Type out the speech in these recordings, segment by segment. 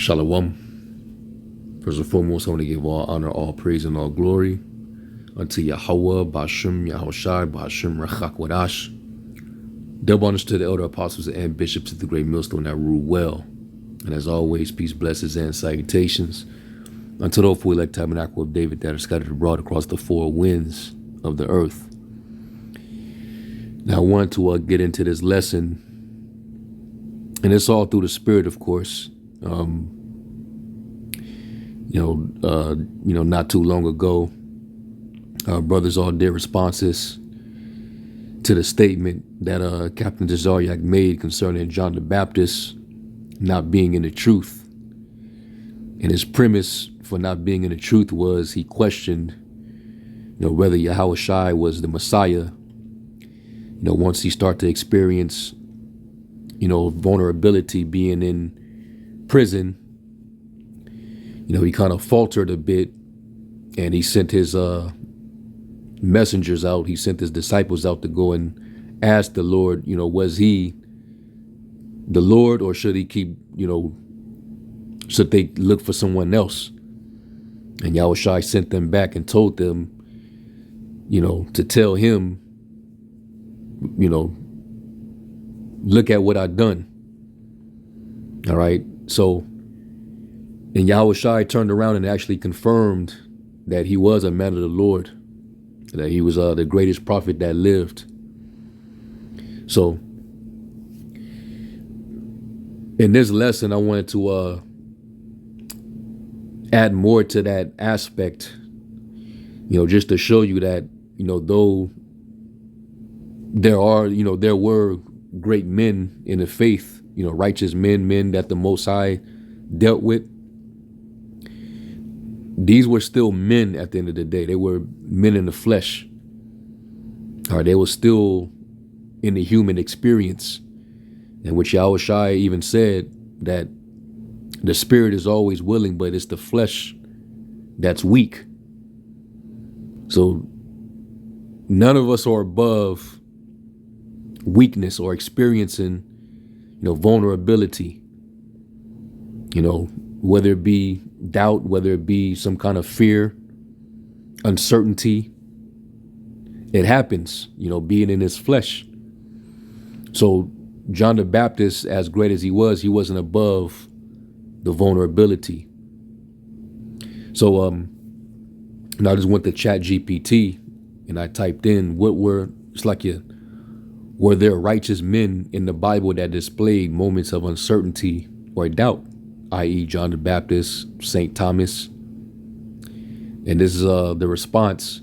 Shalom. First and foremost, I want to give all honor, all praise, and all glory unto Yahweh, Bashem, Yahushai, Bashem, Rachak Wadash. Double honors to the elder apostles and bishops of the great millstone that rule well. And as always, peace, blessings, and salutations unto the hopeful elect tabernacle of David that are scattered abroad across the four winds of the earth. Now, I want to get into this lesson, and it's all through the Spirit, of course. Not too long ago, our brothers all did responses to the statement that Captain Tazaryak made concerning John the Baptist not being in the truth. And his premise for not being in the truth was he questioned, whether Yahushai was the Messiah. Once he started to experience, vulnerability being in prison, he kind of faltered a bit, and he sent his messengers out. He sent his disciples out to go and ask the Lord, was he the Lord, or should he keep, should they look for someone else? And Yahushai sent them back and told them, to tell him, look at what I've done. All right. So, and Yahushai turned around and actually confirmed that he was a man of the Lord, that he was the greatest prophet that lived. So, in this lesson, I wanted to add more to that aspect, just to show you that, though there were great men in the faith, righteous men that the Most High dealt with. These were still men at the end of the day. They were men in the flesh. All right, they were still in the human experience. And which Yahushai even said that the spirit is always willing, but it's the flesh that's weak. So none of us are above weakness or experiencing, vulnerability, whether it be doubt, whether it be some kind of fear, uncertainty. It happens, being in his flesh. So John the Baptist, as great as he wasn't above the vulnerability. So I just went to Chat GPT and I typed in were there righteous men in the Bible that displayed moments of uncertainty or doubt, i.e. John the Baptist, St. Thomas. And this is the response.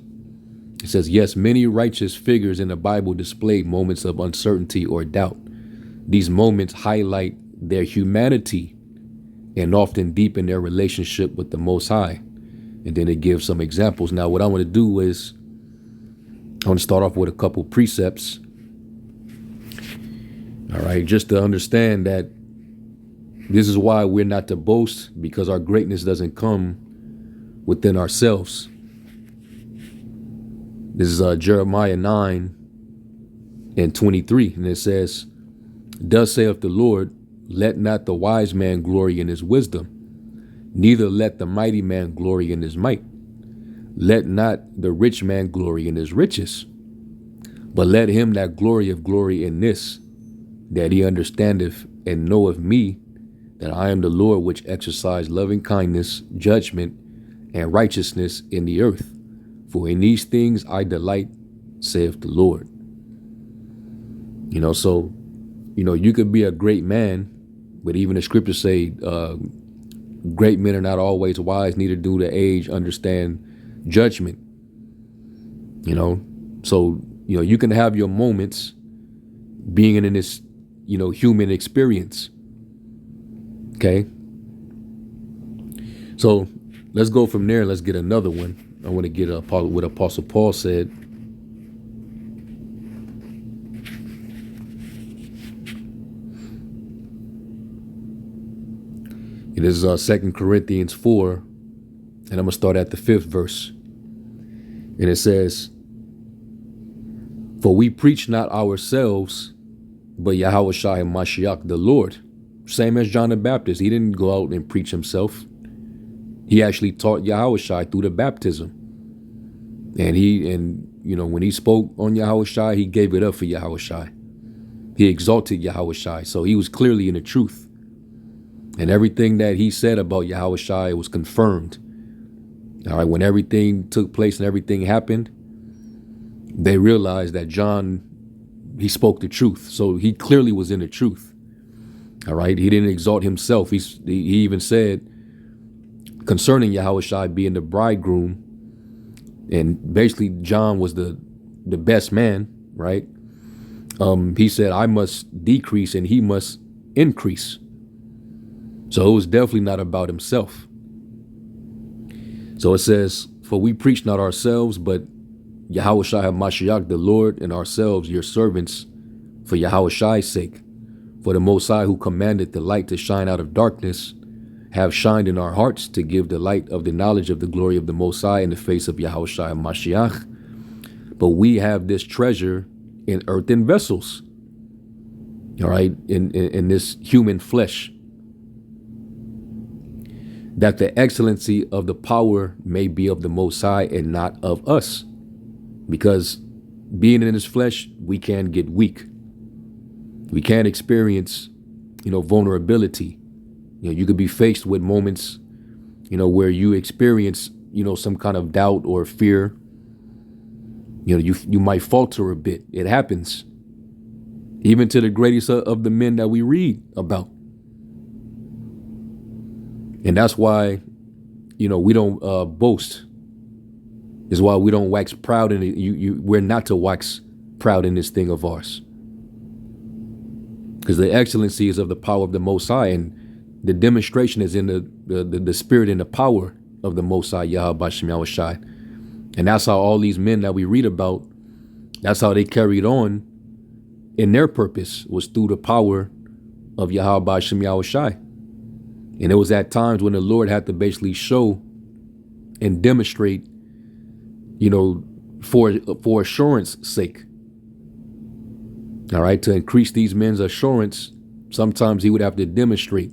It says, yes, many righteous figures in the Bible displayed moments of uncertainty or doubt. These moments highlight their humanity and often deepen their relationship with the Most High. And then it gives some examples. Now, what I want to do is I want to start off with a couple precepts. All right, just to understand that this is why we're not to boast, because our greatness doesn't come within ourselves. This is Jeremiah 9:23, and it says, thus saith the Lord, let not the wise man glory in his wisdom, neither let the mighty man glory in his might. Let not the rich man glory in his riches, but let him that glorieth glory in this, that he understandeth and knoweth me, that I am the Lord which exercise loving kindness, judgment, and righteousness in the earth. For in these things I delight, saith the Lord. So, you could be a great man, but even the scriptures say great men are not always wise, neither do the age understand judgment. So, you can have your moments being in this, human experience. Okay. So let's go from there. Let's get another one. I want to get what Apostle Paul said. It is 2 Corinthians 4, and I'm going to start at the 5th verse. And it says, for we preach not ourselves, but Yahushua and Mashiach the Lord, same as John the Baptist. He didn't go out and preach himself. He actually taught Yahushua through the baptism. And when he spoke on Yahushua, he gave it up for Yahushua. He exalted Yahushua. So he was clearly in the truth. And everything that he said about Yahushua was confirmed. All right, when everything took place and everything happened, they realized that John, he spoke the truth. So he clearly was in the truth. All right, he didn't exalt himself. He even said concerning Yahushua being the bridegroom, and basically John was the best man, right? He said, I must decrease and he must increase. So it was definitely not about himself. So it says, for we preach not ourselves, but Yahushua HaMashiach, the Lord, and ourselves, your servants, for Yahushua's sake. For the Most High, who commanded the light to shine out of darkness, have shined in our hearts to give the light of the knowledge of the glory of the Most High in the face of Yahushua HaMashiach. But we have this treasure in earthen vessels, all right, in this human flesh, that the excellency of the power may be of the Most High and not of us. Because being in this flesh, we can get weak. We can experience, vulnerability. You could be faced with moments, where you experience, some kind of doubt or fear. You might falter a bit. It happens. Even to the greatest of the men that we read about. And that's why, we don't boast. Is why we don't wax proud in it. We're not to wax proud in this thing of ours. Because the excellency is of the power of the Most High, and the demonstration is in the spirit and the power of the Most High, Yahweh Bashem Yahushai. And that's how all these men that we read about, that's how they carried on in their purpose, was through the power of Yahweh Bashem Yahushai. And it was at times when the Lord had to basically show and demonstrate, for assurance sake. All right, to increase these men's assurance, sometimes he would have to demonstrate.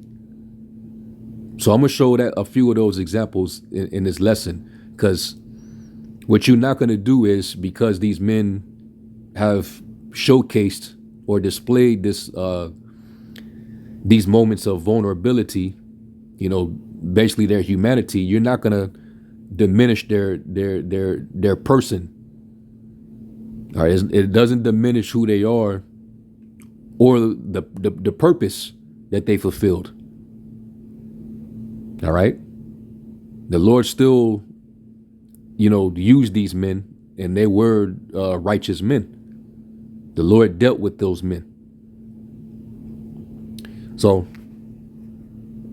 So I'm going to show that a few of those examples in this lesson, because what you're not going to do is, because these men have showcased or displayed these moments of vulnerability, basically their humanity, you're not going to diminish their person. All right, it doesn't diminish who they are or the purpose that they fulfilled. All right, the Lord still, used these men, and they were righteous men. The Lord dealt with those men. So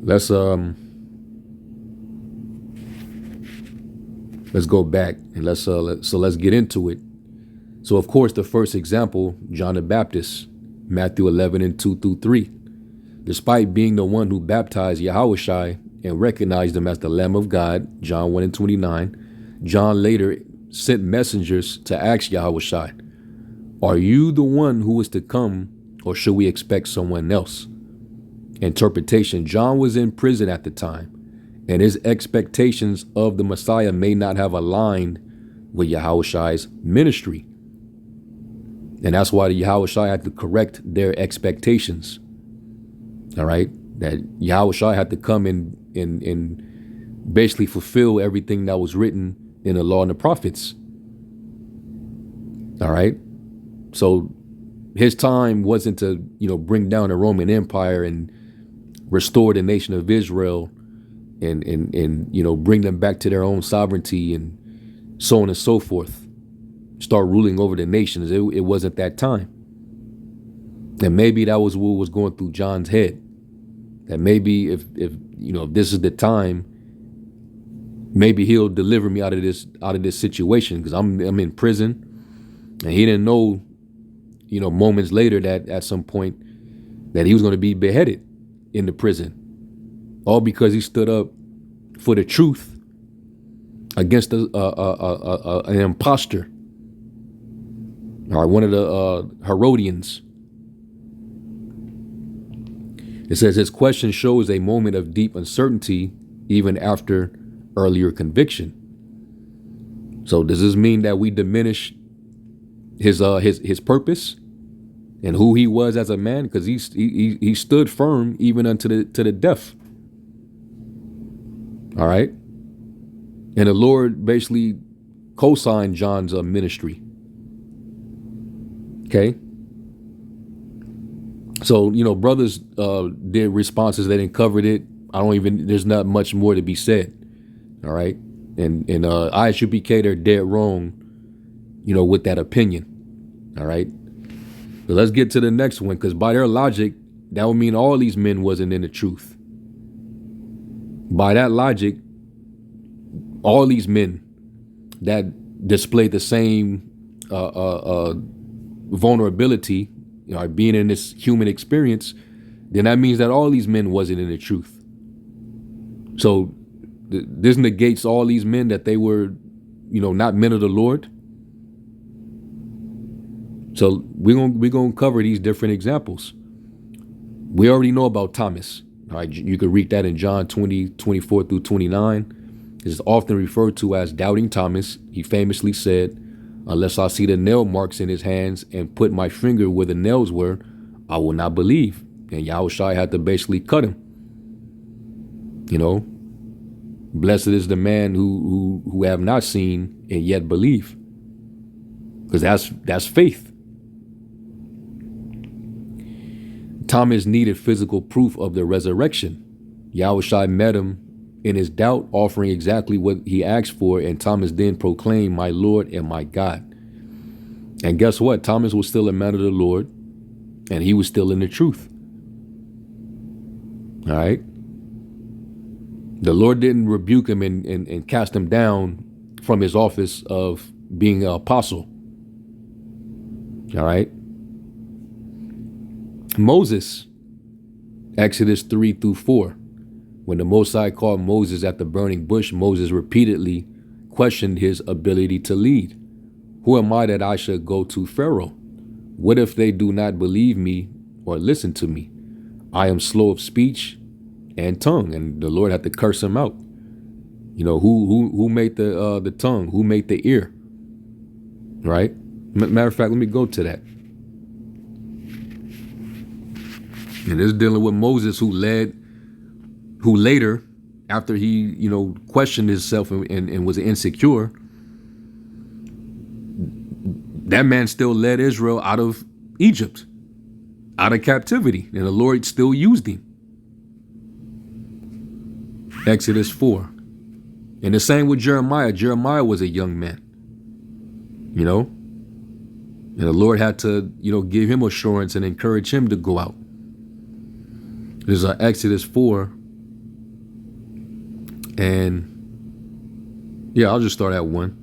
let's go back and let's get into it. So, of course, the first example, John the Baptist, Matthew 11 and 2 through 3. Despite being the one who baptized Yahushua and recognized him as the Lamb of God, John 1 and 29, John later sent messengers to ask Yahushua, are you the one who is to come, or should we expect someone else? Interpretation, John was in prison at the time, and his expectations of the Messiah may not have aligned with Yahushua's ministry. And that's why the Yahushua had to correct their expectations. All right, that Yahushua had to come and basically fulfill everything that was written in the law and the prophets. All right, so his time wasn't to bring down the Roman Empire and restore the nation of Israel and bring them back to their own sovereignty and so on and so forth. Start ruling over the nations. It wasn't that time. And maybe that was what was going through John's head. That maybe if this is the time, maybe he'll deliver me out of this situation, because I'm in prison. And he didn't know, moments later that at some point that he was going to be beheaded in the prison, all because he stood up for the truth against an imposter. All right, one of the Herodians. It says his question shows a moment of deep uncertainty even after earlier conviction. So does this mean that we diminish his purpose and who he was as a man? Because he stood firm even unto the death. All right. And the Lord basically co-signed John's ministry. Okay. So, brothers did responses. They didn't cover it. There's not much more to be said. All right. And ISUPK, they're dead wrong, with that opinion. All right. So let's get to the next one, because by their logic, that would mean all these men wasn't in the truth. By that logic, all these men that displayed the same vulnerability, being in this human experience, then that means that all these men wasn't in the truth. So this negates all these men that they were, not men of the Lord. So we're gonna cover these different examples. We already know about Thomas. All right, you could read that in John 20:24 through 29. It's often referred to as doubting Thomas. He famously said, "Unless I see the nail marks in his hands and put my finger where the nails were, I will not believe." And Yahushua had to basically cut him. Blessed is the man who have not seen and yet believe, because that's faith. Thomas needed physical proof of the resurrection. Yahushua met him in his doubt, offering exactly what he asked for, and Thomas then proclaimed, "My Lord and my God." And guess what? Thomas was still a man of the Lord, and he was still in the truth. All right? The Lord didn't rebuke him and cast him down from his office of being an apostle. All right? Moses, Exodus 3-4. When the Most High called Moses at the burning bush, Moses repeatedly questioned his ability to lead. "Who am I that I should go to Pharaoh? What if they do not believe me or listen to me? I am slow of speech and tongue." And the Lord had to curse him out. Who made the tongue? Who made the ear? Right? Matter of fact, let me go to that. And this is dealing with Moses, who later, after he, questioned himself and was insecure, that man still led Israel out of Egypt, out of captivity, and the Lord still used him. Exodus 4. And the same with Jeremiah. Jeremiah was a young man, and the Lord had to, give him assurance and encourage him to go out. There's Exodus 4. And yeah, I'll just start at 1.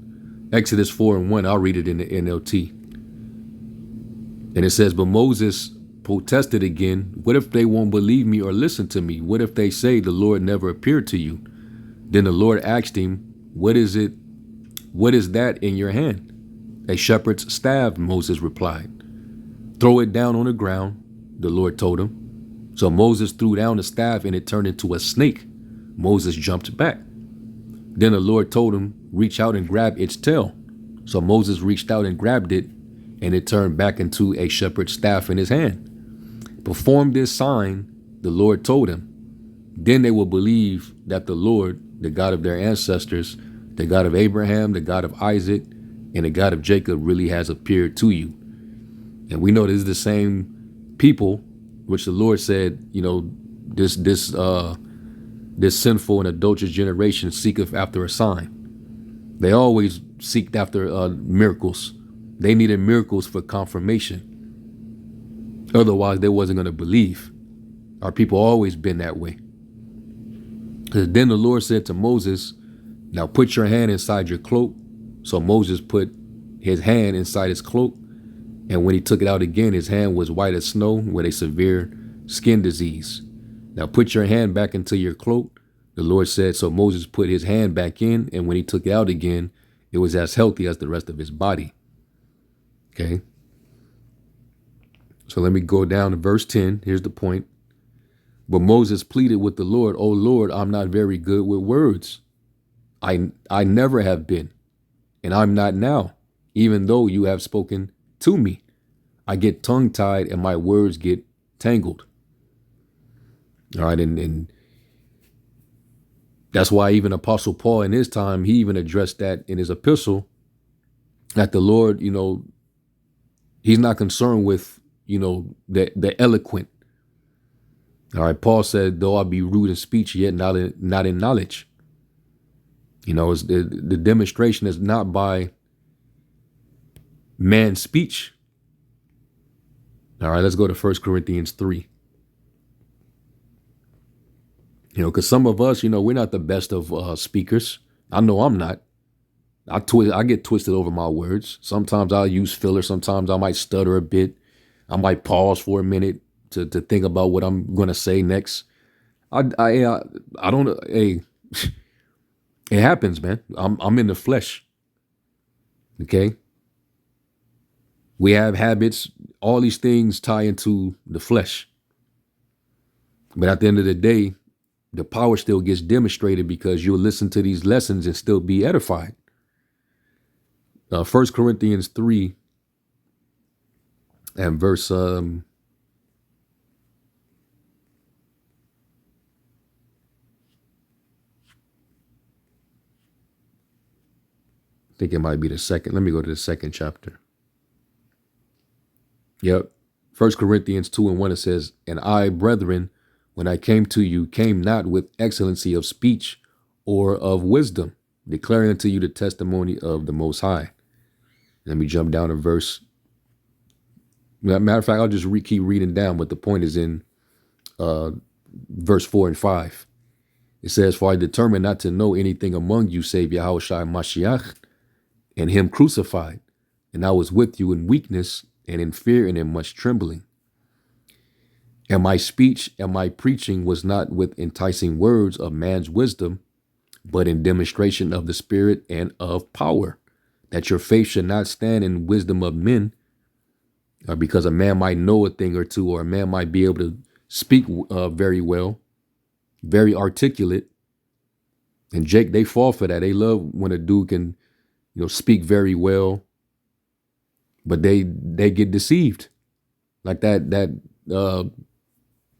Exodus 4:1. I'll read it in the NLT. And it says, "But Moses protested again. What if they won't believe me or listen to me? What if they say the Lord never appeared to you?" Then the Lord asked him, What is that in your hand?" "A shepherd's staff," Moses replied. "Throw it down on the ground," the Lord told him. So Moses threw down the staff and it turned into a snake. Moses jumped back. Then the Lord told him, "Reach out and grab its tail." So Moses reached out and grabbed it, and it turned back into a shepherd's staff in his hand. "Perform this sign," the Lord told him. "Then they will believe that the Lord, the God of their ancestors, the God of Abraham, the God of Isaac, and the God of Jacob really has appeared to you." And we know this is the same people which the Lord said, this sinful and adulterous generation seeketh after a sign. They always seeked after miracles. They needed miracles for confirmation. Otherwise, they wasn't going to believe. Our people always been that way. Then the Lord said to Moses, "Now put your hand inside your cloak." So Moses put his hand inside his cloak. And when he took it out again, his hand was white as snow with a severe skin disease. "Now put your hand back into your cloak," the Lord said. So Moses put his hand back in, and when he took it out again, it was as healthy as the rest of his body. Okay. So let me go down to verse 10. Here's the point. But Moses pleaded with the Lord, "O Lord, I'm not very good with words. I never have been, and I'm not now, even though you have spoken to me. I get tongue-tied and my words get tangled." All right, and that's why even Apostle Paul in his time, he even addressed that in his epistle, that the Lord, he's not concerned with, the eloquent. All right, Paul said, "Though I be rude in speech, yet not in knowledge." It's the demonstration is not by man's speech. All right, let's go to 1 Corinthians 3. Because some of us, we're not the best of speakers. I know I'm not. I get twisted over my words. Sometimes I'll use filler. Sometimes I might stutter a bit. I might pause for a minute to think about what I'm going to say next. I don't. Hey, it happens, man. I'm in the flesh. Okay. We have habits. All these things tie into the flesh. But at the end of the day, the power still gets demonstrated because you'll listen to these lessons and still be edified. 1 Corinthians 3 and verse I think it might be the second. Let me go to the second chapter. Yep. 1 Corinthians 2 and 1, it says, "And I, brethren, when I came to you, came not with excellency of speech or of wisdom, declaring unto you the testimony of the Most High." Let me jump down to verse. Matter of fact, I'll just keep reading down, but the point is in verse 4 and 5. It says, "For I determined not to know anything among you save Yahushua Mashiach and him crucified. And I was with you in weakness and in fear and in much trembling. And my speech and my preaching was not with enticing words of man's wisdom, but in demonstration of the Spirit and of power, that your faith should not stand in wisdom of men, because a man might know a thing or two, or a man might be able to speak very well, very articulate." And Jake, they fall for that. They love when a dude can, speak very well, but they get deceived, like that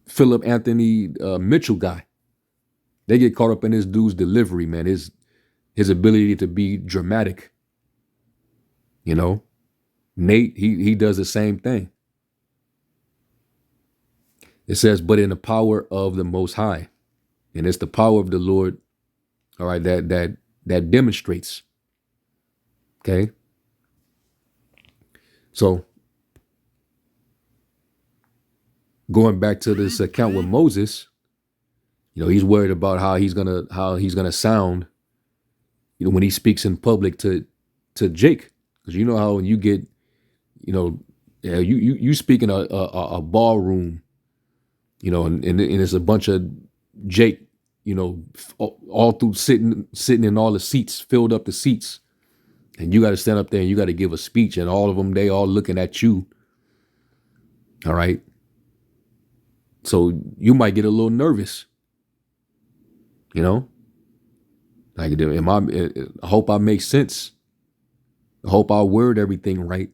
Philip Anthony Mitchell guy. They get caught up in this dude's delivery, man. His ability to be dramatic. Nate, he does the same thing. It says, "But in the power of the Most High," and it's the power of the Lord. All right, that demonstrates. Okay. So going back to this account with Moses, he's worried about how he's gonna sound, when he speaks in public to Jake, because you know how when you get, you speak in a ballroom, and it's a bunch of Jake, all through sitting in all the seats, filled up the seats, and you got to stand up there and you got to give a speech, and all of them, they all looking at you. All right. So you might get a little nervous, like, I hope I make sense. I hope I word everything right.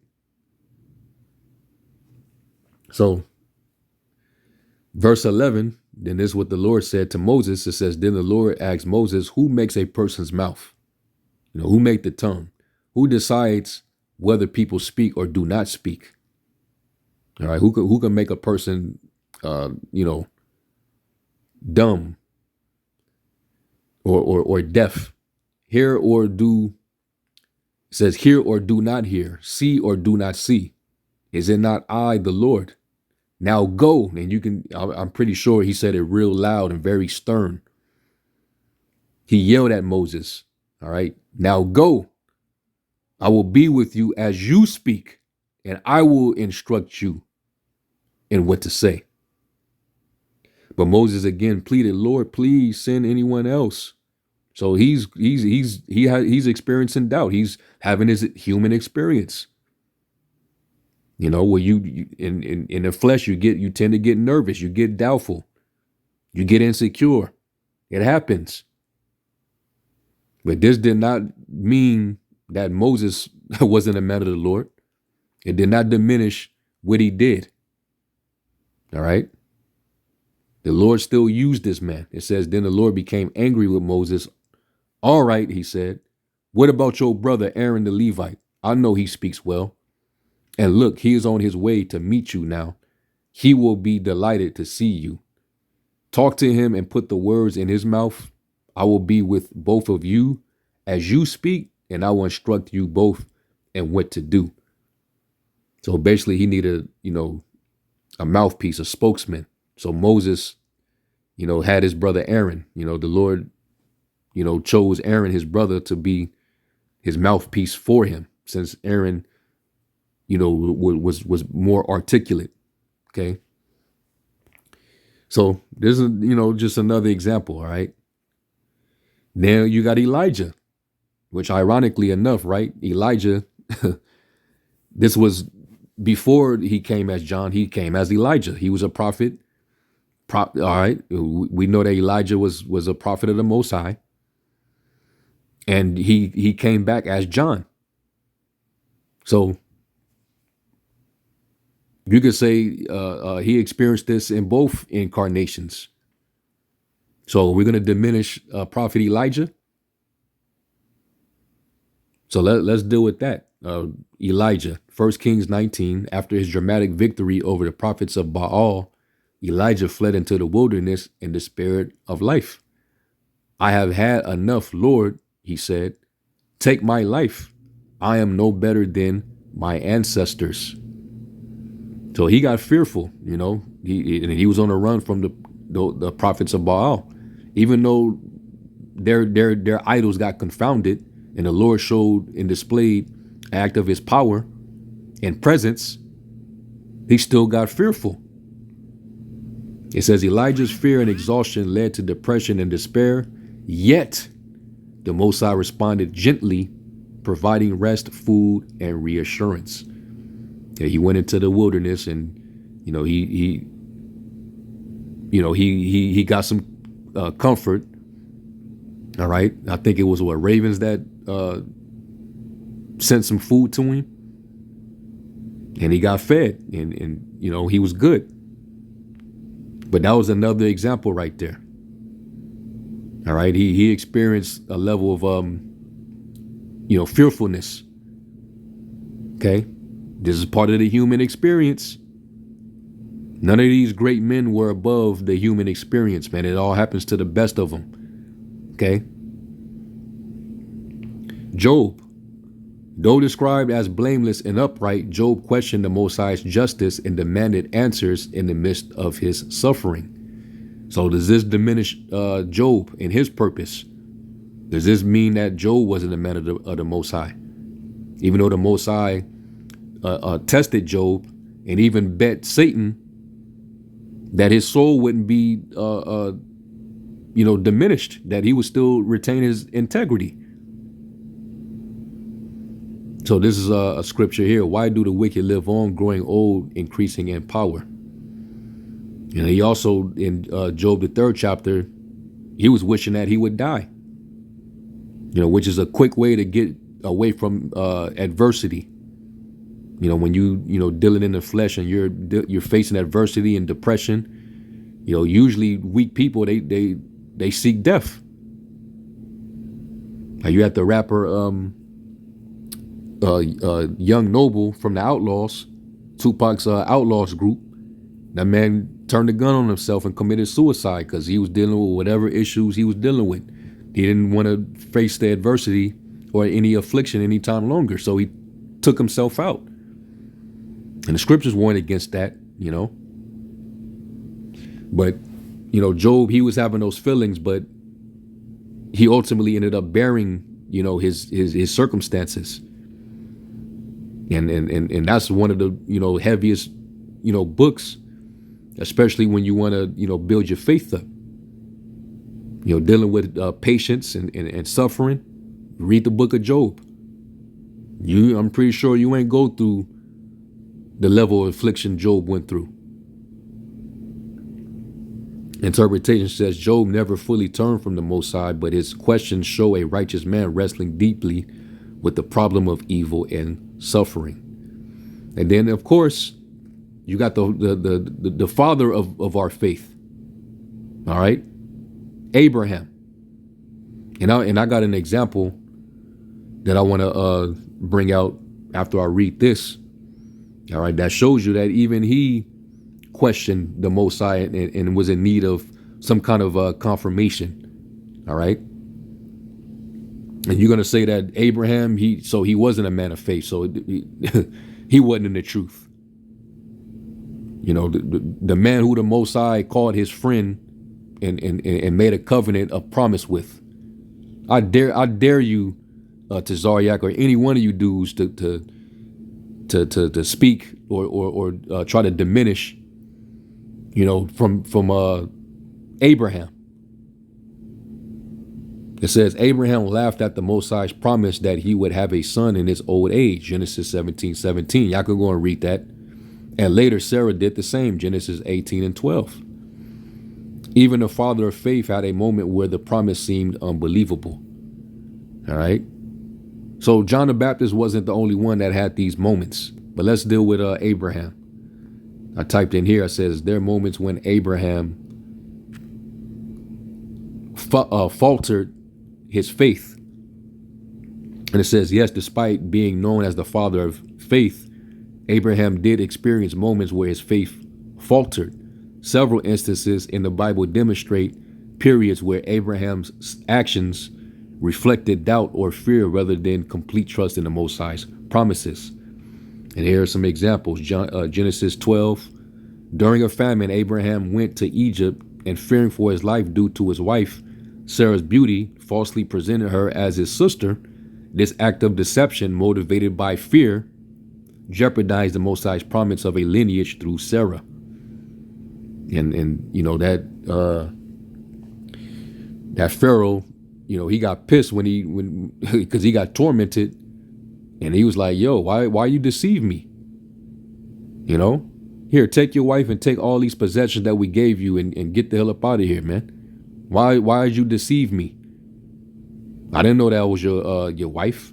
So verse 11, then this is what the Lord said to Moses. It says, "Then the Lord asked Moses, who makes a person's mouth? Who make the tongue? Who decides whether people speak or do not speak?" All right. Who can make a person, dumb or deaf? Hear or do, it says, hear or do not hear, see or do not see. Is it not I, the Lord? Now go. And I'm pretty sure he said it real loud and very stern. He yelled at Moses. All right. "Now go. I will be with you as you speak, and I will instruct you in what to say." But Moses again pleaded, "Lord, please send anyone else." So he's experiencing doubt. He's having his human experience. Where you in the flesh, you tend to get nervous, you get doubtful. You get insecure. It happens. But this did not mean that Moses wasn't a man of the Lord. It did not diminish what he did. All right. The Lord still used this man. It says, then the Lord became angry with Moses. All right, he said, what about your brother Aaron the Levite? I know he speaks well. And look, he is on his way to meet you now. He will be delighted to see you. Talk to him and put the words in his mouth. I will be with both of you as you speak, and I will instruct you both in what to do. So basically he needed, a mouthpiece, a spokesman. So Moses, had his brother Aaron. The Lord, chose Aaron, his brother, to be his mouthpiece for him, since Aaron, was more articulate. Okay. So this is, just another example. All right. Now you got Elijah, which ironically enough, right? Elijah, this was before he came as John, he came as Elijah. He was a prophet. All right. We know that Elijah was a prophet of the Most High. And he came back as John. So you could say he experienced this in both incarnations. So we're going to diminish Prophet Elijah. So let's deal with that. Elijah, 1 Kings 19, after his dramatic victory over the prophets of Baal, Elijah fled into the wilderness in the spirit of life. I have had enough, Lord, he said. Take my life. I am no better than my ancestors. So he got fearful, he was on the run from the prophets of Baal. Even though their idols got confounded and the Lord showed and displayed an act of his power and presence, he still got fearful. It says Elijah's fear and exhaustion led to depression and despair, yet the Most High responded gently, providing rest, food, and reassurance. Yeah, he went into the wilderness and, he got some comfort. All right. I think it was ravens that sent some food to him, and he got fed, and he was good. But that was another example right there. All right. He experienced a level of fearfulness. Okay. This is part of the human experience. None of these great men were above the human experience, man. It all happens to the best of them. Okay. Job, though described as blameless and upright, Job questioned the Most High's justice and demanded answers in the midst of his suffering. So does this diminish Job and his purpose? Does this mean that Job wasn't a man of the Most High? Even though the Most High tested Job and even bet Satan that his soul wouldn't be, diminished, that he would still retain his integrity. So this is a scripture here. Why do the wicked live on, growing old, increasing in power? And he also, in Job, the 3rd chapter, he was wishing that he would die, which is a quick way to get away from adversity. When you dealing in the flesh and you're facing adversity and depression, usually weak people, they seek death. Now you had the rapper Young Noble from the Outlaws, Tupac's Outlaws group. That man turned the gun on himself and committed suicide because he was dealing with whatever issues he was dealing with. He didn't want to face the adversity or any affliction any time longer, so he took himself out. And the scriptures warn against that, But, Job, he was having those feelings, but he ultimately ended up bearing, his circumstances. And that's one of the, heaviest, books, especially when you want to, build your faith up. Dealing with patience and suffering. Read the book of Job. I'm pretty sure you ain't go through the level of affliction Job went through. Interpretation says Job never fully turned from the Most High, but his questions show a righteous man wrestling deeply with the problem of evil and suffering. And then, of course, you got the father of our faith. All right, Abraham. And I got an example that I want to bring out after I read this. All right, that shows you that even he questioned the Most High and was in need of some kind of confirmation. All right. And you're going to say that Abraham, he wasn't a man of faith. So he wasn't in the truth. You know, the man who the Most High called his friend and made a covenant of promise with. I dare you, Tazariak, or any one of you dudes to speak or try to diminish, you know, from Abraham. It says Abraham laughed at the Most High's promise that he would have a son in his old age. Genesis 17:17. Y'all can go and read that. And later Sarah did the same. Genesis 18:12. Even the father of faith had a moment where the promise seemed unbelievable. All right. So John the Baptist wasn't the only one that had these moments. But let's deal with Abraham. I typed in here, it says, there are moments when Abraham faltered his faith. And it says, yes, despite being known as the father of faith, Abraham did experience moments where his faith faltered. Several instances in the Bible demonstrate periods where Abraham's actions reflected doubt or fear rather than complete trust in the Most High's promises. And here are some examples. Genesis 12. During a famine, Abraham went to Egypt and, fearing for his life due to his wife Sarah's beauty, falsely presented her as his sister. This act of deception, motivated by fear, jeopardized the Most High's promise of a lineage through Sarah. And you know that Pharaoh, you know, he got pissed when because he got tormented, and he was like, yo, why you deceive me? You know, here, take your wife and take all these possessions that we gave you and get the hell up out of here, man. Why did you deceive me? I didn't know that was your wife.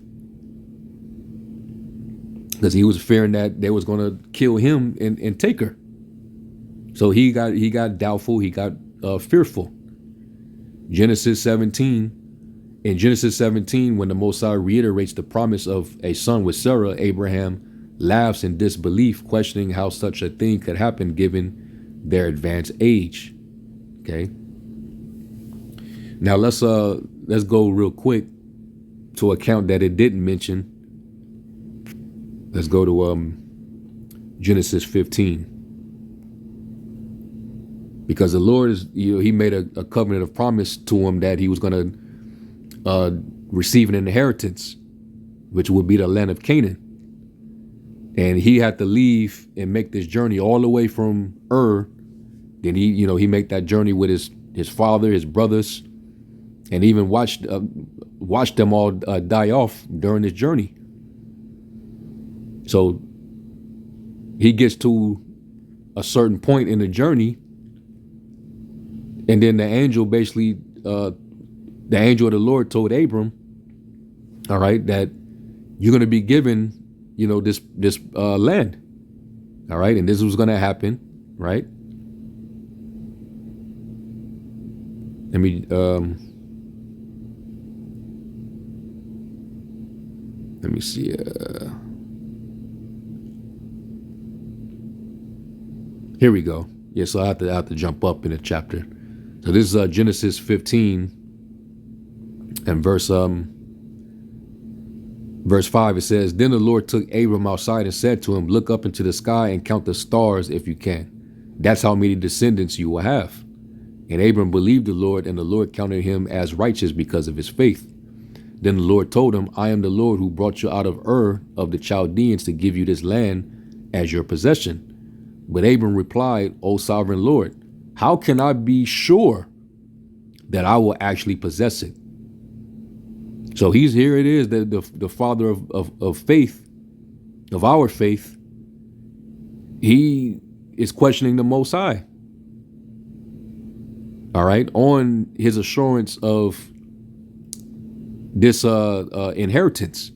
Because he was fearing that they was gonna kill him and take her. So he got doubtful, he got fearful. Genesis 17. In Genesis 17, when the Most High reiterates the promise of a son with Sarah, Abraham laughs in disbelief, questioning how such a thing could happen given their advanced age. Okay. Now let's go real quick to account that it didn't mention. Let's go to Genesis 15. Because the Lord is, you know, he made a covenant of promise to him that he was going to receive an inheritance, which would be the land of Canaan. And he had to leave and make this journey all the way from Ur. Then he made that journey with his father, his brothers, and even watched them all die off during this journey. So he gets to a certain point in the journey, and then the angel basically, the angel of the Lord told Abram, all right, that you're going to be given, you know, this land. All right. And this was going to happen. Right. Let me see. Here we go. Yeah. So I have to jump up in the chapter. So this is Genesis 15 and verse 5. It says, then the Lord took Abram outside and said to him, look up into the sky and count the stars if you can. That's how many descendants you will have. And Abram believed the Lord, and the Lord counted him as righteous because of his faith. Then the Lord told him, I am the Lord who brought you out of Ur of the Chaldeans to give you this land as your possession. But Abram replied, O sovereign Lord, how can I be sure that I will actually possess it? So here it is, the father of faith, of our faith. He is questioning the Most High. all right, on his assurance of this inheritance.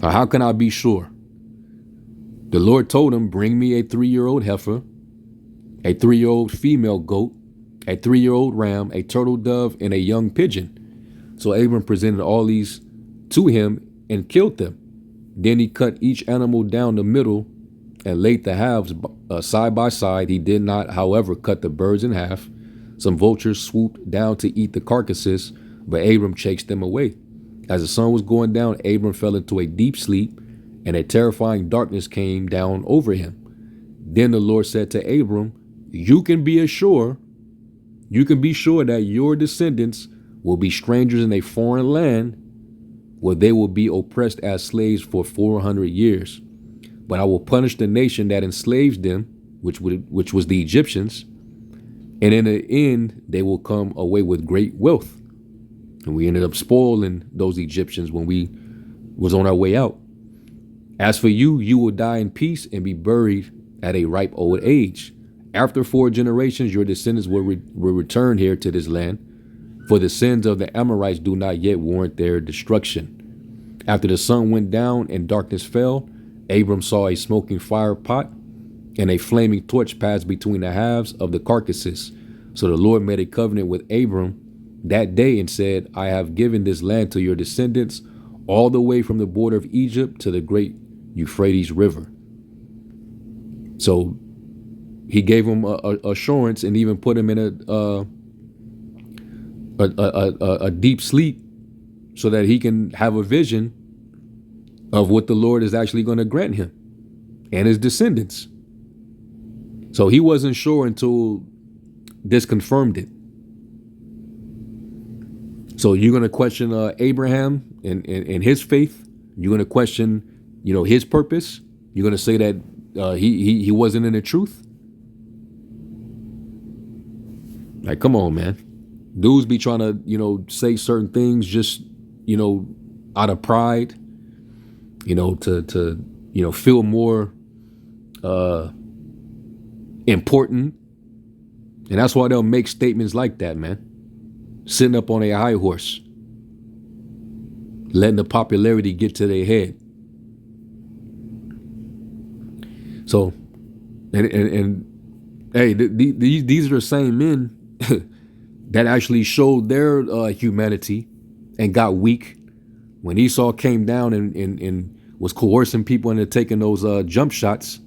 How can I be sure? The Lord told him, bring me a 3-year-old heifer, a 3-year-old female goat, a 3-year-old ram, a turtle dove, and a young pigeon. So Abram presented all these to him and killed them. Then he cut each animal down the middle and laid the halves side by side. He did not, however, cut the birds in half. Some vultures swooped down to eat the carcasses, but Abram chased them away. As the sun was going down, Abram fell into a deep sleep, and a terrifying darkness came down over him. Then the Lord said to Abram, you can be sure that your descendants will be strangers in a foreign land, where they will be oppressed as slaves for 400 years. But I will punish the nation that enslaves them, which was the Egyptians, and in the end they will come away with great wealth. And we ended up spoiling those Egyptians when we was on our way out. As for you, you will die in peace and be buried at a ripe old age. After 4 generations, your descendants will return here to this land, for the sins of the Amorites do not yet warrant their destruction. After the sun went down and darkness fell, Abram saw a smoking fire pot and a flaming torch pass between the halves of the carcasses. So the Lord made a covenant with Abram that day and said, I have given this land to your descendants all the way from the border of Egypt to the great Euphrates River. So he gave him assurance and even put him in a deep sleep so that he can have a vision of what the Lord is actually going to grant him and his descendants. So he wasn't sure until this confirmed it. So you're going to question Abraham and his faith. You're going to question, his purpose. You're going to say that he wasn't in the truth. Like, come on, man. Dudes be trying to, say certain things just, out of pride, to feel more important. And that's why they'll make statements like that, man. Sitting up on a high horse, letting the popularity get to their head. So, and hey, these are the same men that actually showed their humanity and got weak when Esau came down and was coercing people into taking those jump shots.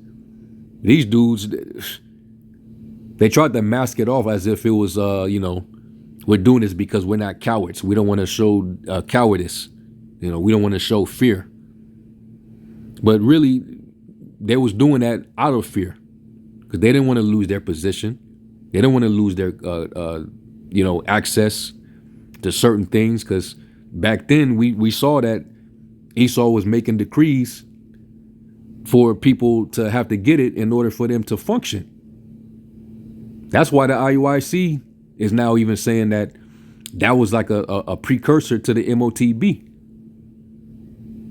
These dudes, they tried to mask it off as if it was, we're doing this because we're not cowards. We don't want to show cowardice. We don't want to show fear. But really, they was doing that out of fear because they didn't want to lose their position. They didn't want to lose their, access to certain things, because back then we saw that Esau was making decrees for people to have to get it in order for them to function. That's why the IUIC is now even saying that was like a precursor to the MOTB.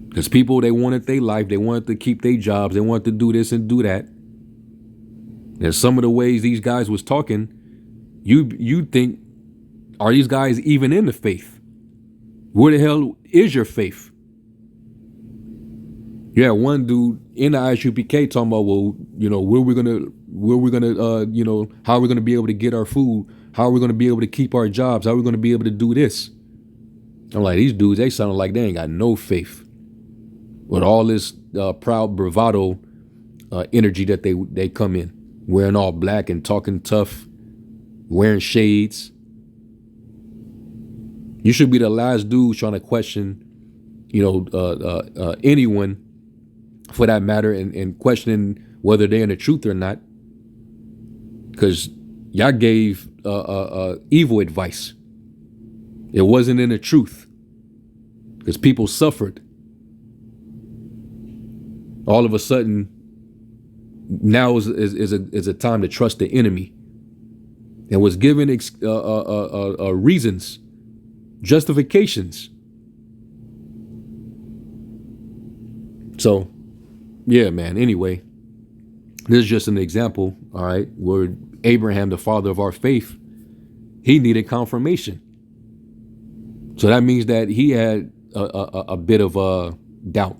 Because people, they wanted their life, they wanted to keep their jobs, they wanted to do this and do that. And some of the ways these guys was talking, you think, are these guys even in the faith? Where the hell is your faith? Yeah, one dude in the ISUPK talking about, well, where we're gonna, how are we gonna be able to get our food? How are we gonna be able to keep our jobs? How are we gonna be able to do this? I'm like, these dudes, they sound like they ain't got no faith. With all this proud bravado energy that they come in, wearing all black and talking tough, wearing shades. You should be the last dude trying to question, anyone for that matter, and questioning whether they're in the truth or not. Because y'all gave evil advice. It wasn't in the truth. Because people suffered. All of a sudden, now is a time to trust the enemy. And was given reasons, justifications. So, yeah, man. Anyway, this is just an example, all right, where Abraham, the father of our faith, he needed confirmation. So that means that he had a bit of doubt.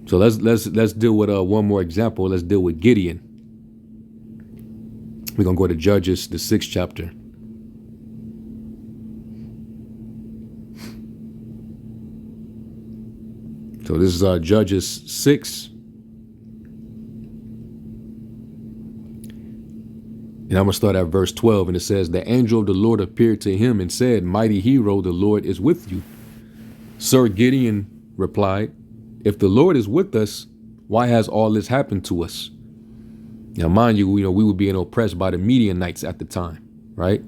So let's deal with one more example. Let's deal with Gideon. We're gonna go to Judges, the 6th chapter. So this is Judges 6. And I'm going to start at verse 12. And it says, the angel of the Lord appeared to him and said, mighty hero, the Lord is with you. Sir Gideon replied, if the Lord is with us, why has all this happened to us? Now, mind you, we were being oppressed by the Midianites at the time, right?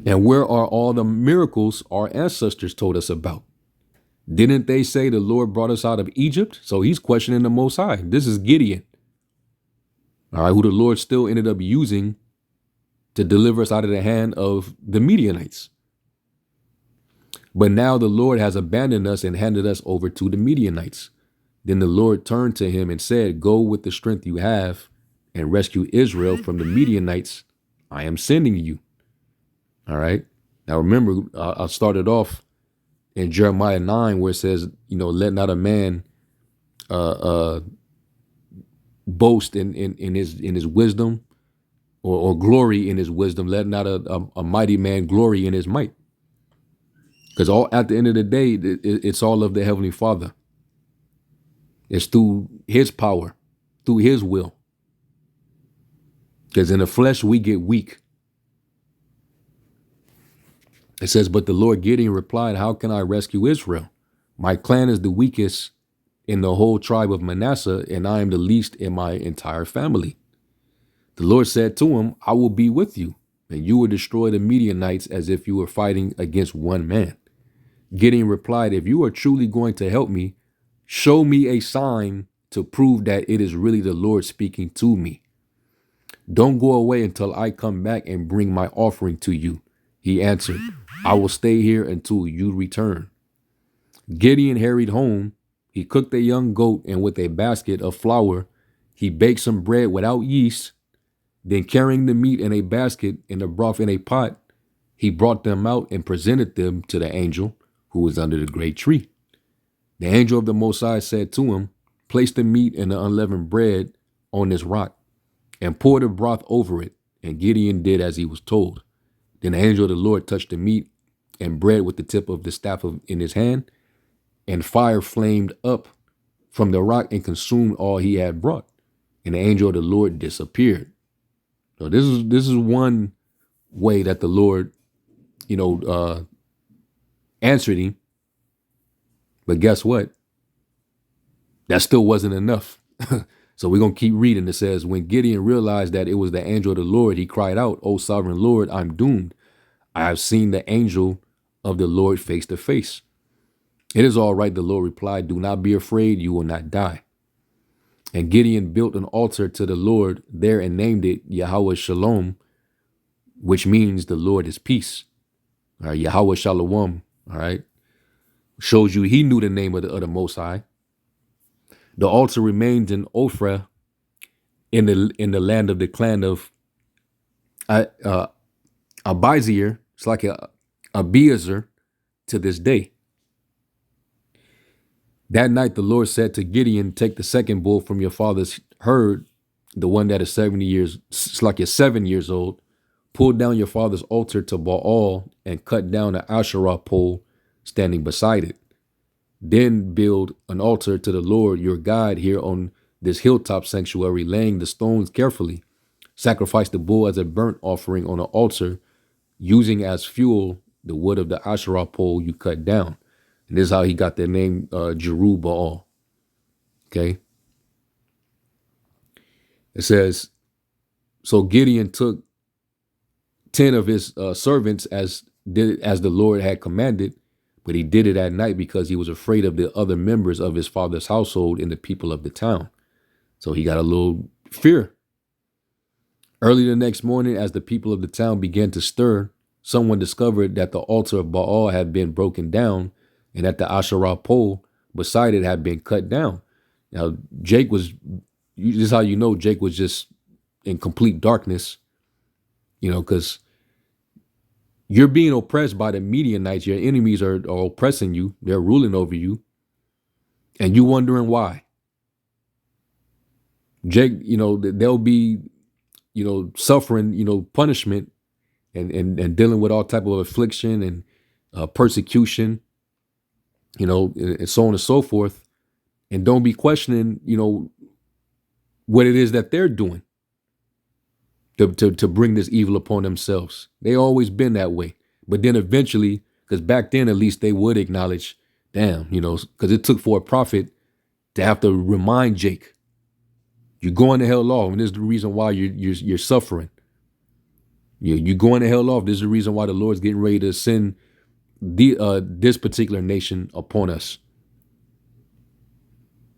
And where are all the miracles our ancestors told us about? Didn't they say the Lord brought us out of Egypt? So he's questioning the Most High. This is Gideon, all right, who the Lord still ended up using to deliver us out of the hand of the Midianites. But now the Lord has abandoned us and handed us over to the Midianites. Then the Lord turned to him and said, go with the strength you have and rescue Israel from the Midianites. I am sending you. All right. Now, remember, I started off in Jeremiah 9, where it says, let not a man boast in his wisdom or glory in his wisdom. Let not a mighty man glory in his might. Because at the end of the day, it's all of the Heavenly Father. It's through his power, through his will. Because in the flesh, we get weak. It says, but the Lord Gideon replied, how can I rescue Israel? My clan is the weakest in the whole tribe of Manasseh, and I am the least in my entire family. The Lord said to him, I will be with you, and you will destroy the Midianites as if you were fighting against one man. Gideon replied, if you are truly going to help me, show me a sign to prove that it is really the Lord speaking to me. Don't go away until I come back and bring my offering to you. He answered, I will stay here until you return. Gideon hurried home. He cooked a young goat, and with a basket of flour, he baked some bread without yeast. Then carrying the meat in a basket and the broth in a pot, he brought them out and presented them to the angel who was under the great tree. The angel of the Most High said to him, place the meat and the unleavened bread on this rock and pour the broth over it. And Gideon did as he was told. Then the angel of the Lord touched the meat and bread with the tip of the staff in his hand, and fire flamed up from the rock and consumed all he had brought. And the angel of the Lord disappeared. So this is one way that the Lord, answered him. But guess what? That still wasn't enough. So we're going to keep reading. It says, when Gideon realized that it was the angel of the Lord, he cried out, O sovereign Lord, I'm doomed. I have seen the angel of the Lord face to face. It is all right, the Lord replied, do not be afraid, you will not die. And Gideon built an altar to the Lord there and named it Yahweh Shalom, which means the Lord is peace. All right, Yahweh Shalom, all right, shows you he knew the name of the Most High. The altar remains in Ophrah in the land of the clan of Abiezer. It's like Abiezer to this day. That night the Lord said to Gideon, take the second bull from your father's herd, the one that is 70 years, it's like you're 7 years old. Pull down your father's altar to Baal and cut down the Asherah pole standing beside it. Then build an altar to the Lord your God here on this hilltop sanctuary, laying the stones carefully. Sacrifice the bull as a burnt offering on an altar, using as fuel the wood of the Asherah pole you cut down. And this is how he got their name, Jerubbaal. Okay. It says, so Gideon took 10 of his servants as the Lord had commanded, but he did it at night because he was afraid of the other members of his father's household and the people of the town. So he got a little fear. Early the next morning, as the people of the town began to stir, someone discovered that the altar of Baal had been broken down and that the Asherah pole beside it had been cut down. Now, Jake was this is how you know Jake was just in complete darkness, because you're being oppressed by the Midianites. Your enemies are oppressing you. They're ruling over you. And you wondering why. Jake, they'll be, suffering, punishment and dealing with all type of affliction and persecution, and so on and so forth. And don't be questioning, what it is that they're doing to bring this evil upon themselves. They always been that way. But then eventually, because back then at least they would acknowledge, damn, because it took for a prophet to have to remind Jake, you're going to hell off, and this is the reason why you're suffering. You're going to hell off. This is the reason why the Lord's getting ready to send this particular nation upon us.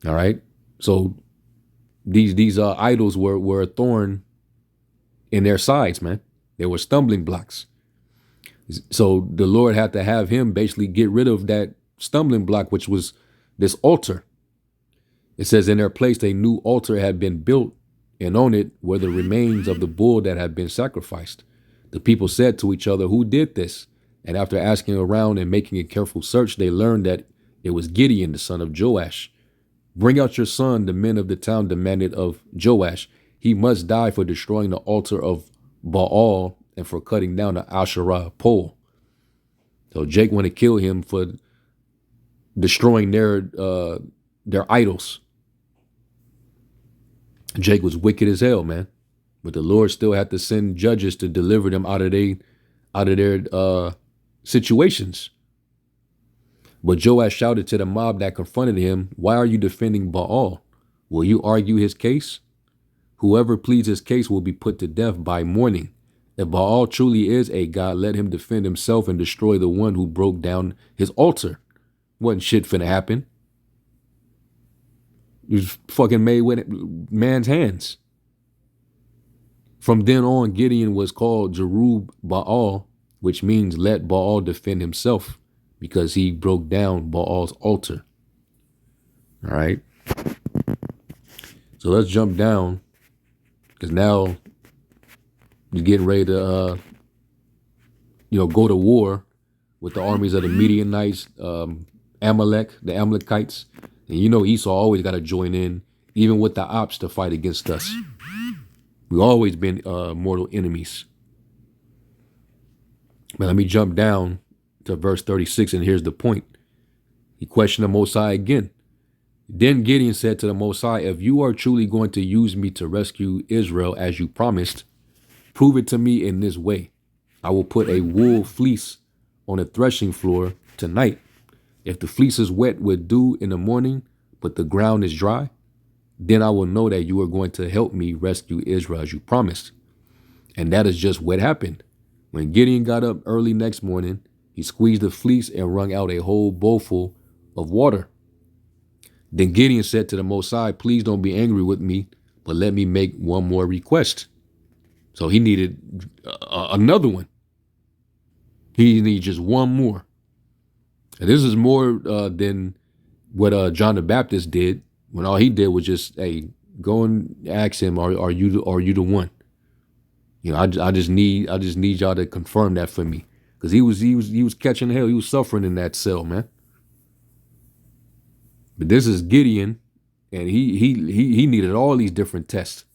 All right. So these idols were a thorn in their sides, man. They were stumbling blocks. So the Lord had to have him basically get rid of that stumbling block, which was this altar. It says in their place a new altar had been built, and on it were the remains of the bull that had been sacrificed. The people said to each other, who did this? And after asking around and making a careful search, they learned that it was Gideon, the son of Joash. Bring out your son, the men of the town demanded of Joash. He must die for destroying the altar of Baal and for cutting down the Asherah pole. So Jake wanted to kill him for destroying their idols. Jake was wicked as hell, man. But the Lord still had to send judges to deliver them out of their situations. But Joash shouted to the mob that confronted him, why are you defending Baal? Will you argue his case? Whoever pleads his case will be put to death by morning. If Baal truly is a god, let him defend himself and destroy the one who broke down his altar. Wasn't shit finna happen. It was fucking made with man's hands. From then on, Gideon was called Jerub Baal, which means let Baal defend himself, because he broke down Baal's altar. All right. So let's jump down, because now you're getting ready to, go to war with the armies of the Midianites, Amalek, the Amalekites. And Esau always got to join in, even with the ops, to fight against us. We've always been mortal enemies. But let me jump down to verse 36, and here's the point. He questioned the Most High again. Then Gideon said to the Most High, if you are truly going to use me to rescue Israel as you promised, prove it to me in this way. I will put a wool fleece on the threshing floor tonight. If the fleece is wet with dew in the morning, but the ground is dry, then I will know that you are going to help me rescue Israel as you promised. And that is just what happened. When Gideon got up early next morning, he squeezed the fleece and wrung out a whole bowlful of water. Then Gideon said to the Most High, please don't be angry with me, but let me make one more request. So he needed another one. He needed just one more. And this is more than what John the Baptist did, when all he did was just, hey, go and ask him, are you the one? I just need y'all to confirm that for me, because he was catching hell. He was suffering in that cell, man. But this is Gideon, and he needed all these different tests,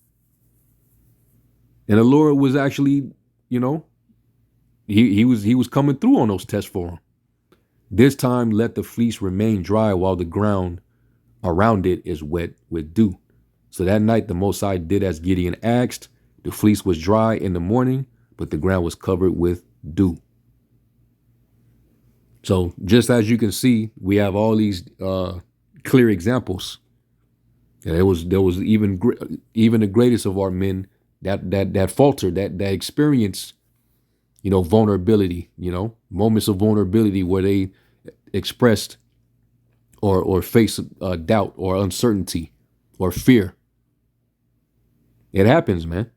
and the Lord was actually, he was coming through on those tests for him. This time, let the fleece remain dry while the ground around it is wet with dew. So that night, the Most High did as Gideon asked. The fleece was dry in the morning, but the ground was covered with dew. So just as you can see, we have all these clear examples. And there was even the greatest of our men that faltered, that experienced, vulnerability, moments of vulnerability where they expressed or faced doubt or uncertainty or fear. It happens, man.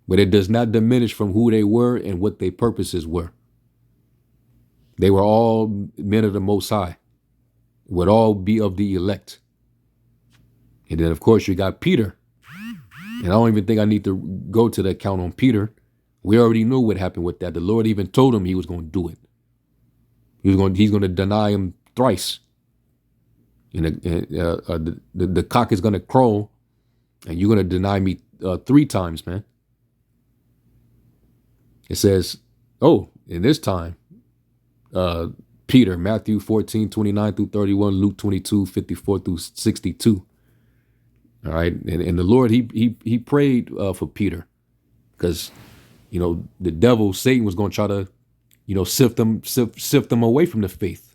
But it does not diminish from who they were and what their purposes were. They were all men of the Most High, would all be of the elect. And then, of course, you got Peter. And I don't even think I need to go to the account on Peter. We already knew what happened with that. The Lord even told him he was going to do it. He's going to deny him thrice. And the cock is going to crow, and you're going to deny me 3 times, man. It says, in this time, Peter, Matthew 14:29 through 31, Luke 22:54 through 62. All right. And the Lord, he prayed for Peter because, the devil, Satan, was going to try to, sift them away from the faith.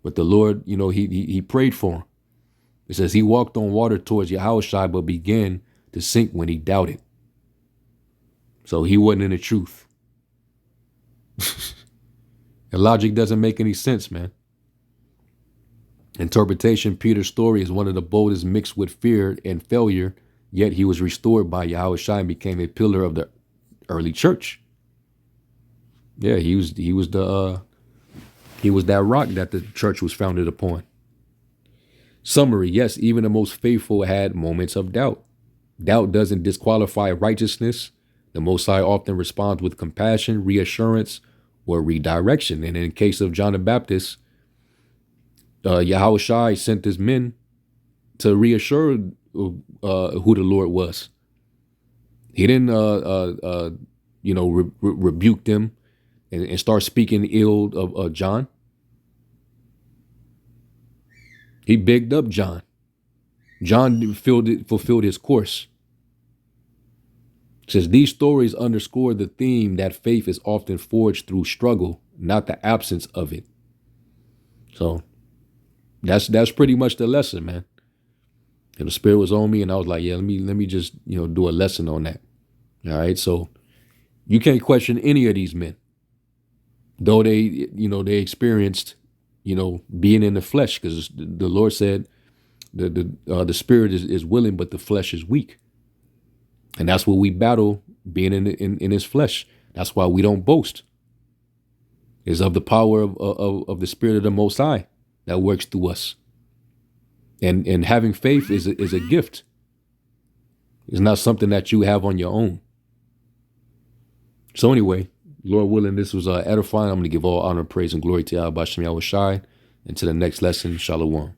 But the Lord, he prayed for him. It says he walked on water towards Yahushua, but began to sink when he doubted. So he wasn't in the truth. And logic doesn't make any sense, man. Interpretation, Peter's story is one of the boldest mixed with fear and failure, yet he was restored by Yahushua and became a pillar of the early church. Yeah, he was that rock that the church was founded upon. Summary, yes, even the most faithful had moments of doubt. Doubt doesn't disqualify righteousness. The Most High often responds with compassion, reassurance, or redirection. And in case of John the Baptist, Yahushua sent his men to reassure who the Lord was. He didn't, rebuke them and start speaking ill of John. He bigged up John. John fulfilled his course. It says these stories underscore the theme that faith is often forged through struggle, not the absence of it. So that's pretty much the lesson, man. And the Spirit was on me, and I was like, yeah, let me just do a lesson on that. All right, so you can't question any of these men, though they experienced being in the flesh, because the Lord said the spirit is willing, but the flesh is weak. And that's what we battle, being in his flesh. That's why we don't boast. It's of the power of the Spirit of the Most High that works through us. And having faith is a gift. It's not something that you have on your own. So anyway, Lord willing, this was edifying. I'm going to give all honor, praise, and glory to Yahweh Shem Yahushai. And to the next lesson, Shalom.